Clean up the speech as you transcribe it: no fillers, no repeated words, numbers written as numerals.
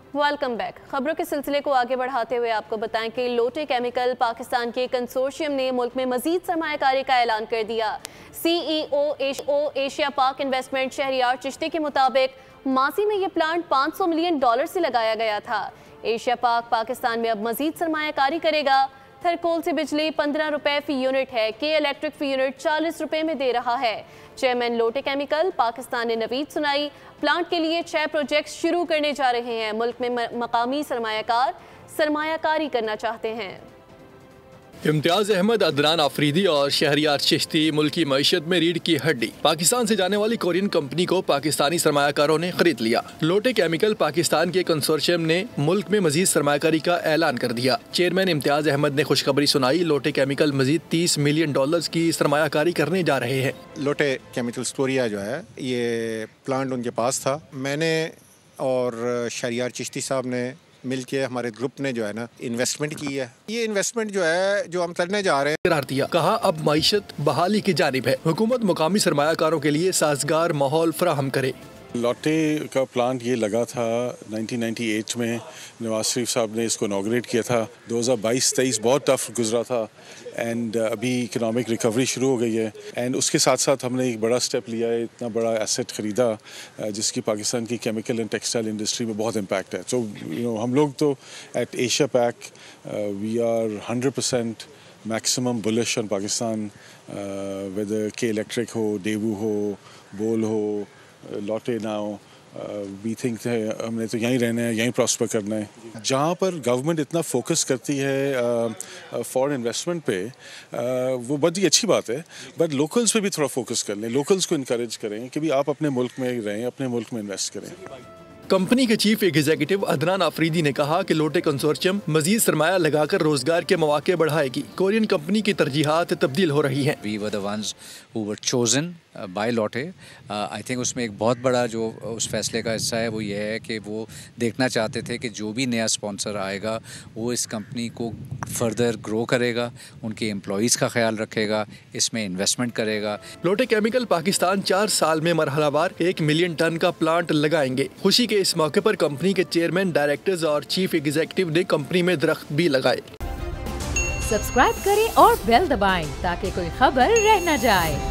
Welcome back. खबरों के सिलसिले को आगे बढ़ाते हुए आपको बताएं कि लोटे केमिकल पाकिस्तान के कंसोर्शियम ने मुल्क में मजीद सरमायाकारी का ऐलान कर दिया। CEO एशिया पाक इन्वेस्टमेंट शहरियार चिश्ती के मुताबिक माजी में ये प्लांट $500 मिलियन से लगाया गया था। एशिया पाक पाकिस्तान में अब मजीद सरमायाकारी करेगा। थरकोल से बिजली 15 रुपए फी यूनिट है, के इलेक्ट्रिक फी यूनिट 40 रुपए में दे रहा है। चेयरमैन लोटे केमिकल पाकिस्तान ने नवीद सुनाई, प्लांट के लिए 6 प्रोजेक्ट शुरू करने जा रहे हैं। मुल्क में मकामी सरमायाकार सरमायाकारी करना चाहते हैं। इम्तियाज अहमद, अदनान आफरीदी और शहरियार चिश्ती मुल्क की मईशत में रीढ़ की हड्डी। पाकिस्तान से जाने वाली कोरियन कंपनी को पाकिस्तानी सरमायाकारों ने खरीद लिया। लोटे केमिकल पाकिस्तान के कंसोर्शियम ने मुल्क में मजीद सरमायाकारी का ऐलान कर दिया। चेयरमैन इम्तियाज अहमद ने खुशखबरी सुनाई, लोटे केमिकल मजीद $30 मिलियन की सरमायाकारी करने जा रहे हैं। लोटे केमिकल स्टोरिया जो है, ये प्लांट उनके पास था। मैंने और शहरियार चिश्ती साहब ने मिल के, हमारे ग्रुप ने जो है ना इन्वेस्टमेंट की है। ये इन्वेस्टमेंट जो है जो हम करने जा रहे हैं, करार दिया। कहा अब मईशत बहाली की जानिब है। हुकूमत मुकामी सरमायाकारों के लिए साजगार माहौल फराहम करे। लोटे का प्लांट ये लगा था 1998 में, नवाज शरीफ साहब ने इसको इनॉग्रेट किया था। 2022-23 बहुत टफ गुजरा था एंड अभी इकोनॉमिक रिकवरी शुरू हो गई है। एंड उसके साथ साथ हमने एक बड़ा स्टेप लिया है, इतना बड़ा एसेट ख़रीदा जिसकी पाकिस्तान की केमिकल एंड टेक्सटाइल इंडस्ट्री में बहुत इम्पैक्ट है। सो हम लोग तो at Asia Pac we are 100% maximum bullish on Pakistan, whether K Electric हो, डेवू हो, बोल हो, लॉटे नाउ, वी थिंक हमने तो यहीं रहना है, यहीं प्रॉस्पर करना है। जहाँ पर गवर्नमेंट इतना फोकस करती है फॉरेन इन्वेस्टमेंट पे, वो बहुत ही अच्छी बात है, बट लोकल्स पे भी थोड़ा फोकस कर लें, लोकल्स को इनकरेज करें कि भी आप अपने मुल्क में रहें, अपने मुल्क में इन्वेस्ट करें। कंपनी के चीफ एग्जीक्यूटिव अदनान आफरीदी ने कहा कि लोटे कंसोर्शियम मजीद सरमाया लगाकर रोजगार के मौके बढ़ाएगी। कोरियन कंपनी की तरजीहात तब्दील हो रही हैं। We were the ones who were chosen by Lotte. I think उसमें एक बहुत बड़ा जो उस फैसले का हिस्सा है वो ये है कि वो देखना चाहते थे कि जो भी नया स्पॉन्सर आएगा वो इस कंपनी को फर्दर ग्रो करेगा, उनके एम्प्लॉयज़ का ख्याल रखेगा, इसमें इन्वेस्टमेंट करेगा। लोटे केमिकल पाकिस्तान 4 साल में मरहलावार 1 मिलियन टन का प्लांट लगाएंगे। खुशी के इस मौके पर कंपनी के चेयरमैन, डायरेक्टर्स और चीफ एग्जीक्यूटिव ने कंपनी में दरख्त भी लगाए। सब्सक्राइब करें और बेल दबाएं ताकि कोई खबर रह न जाए।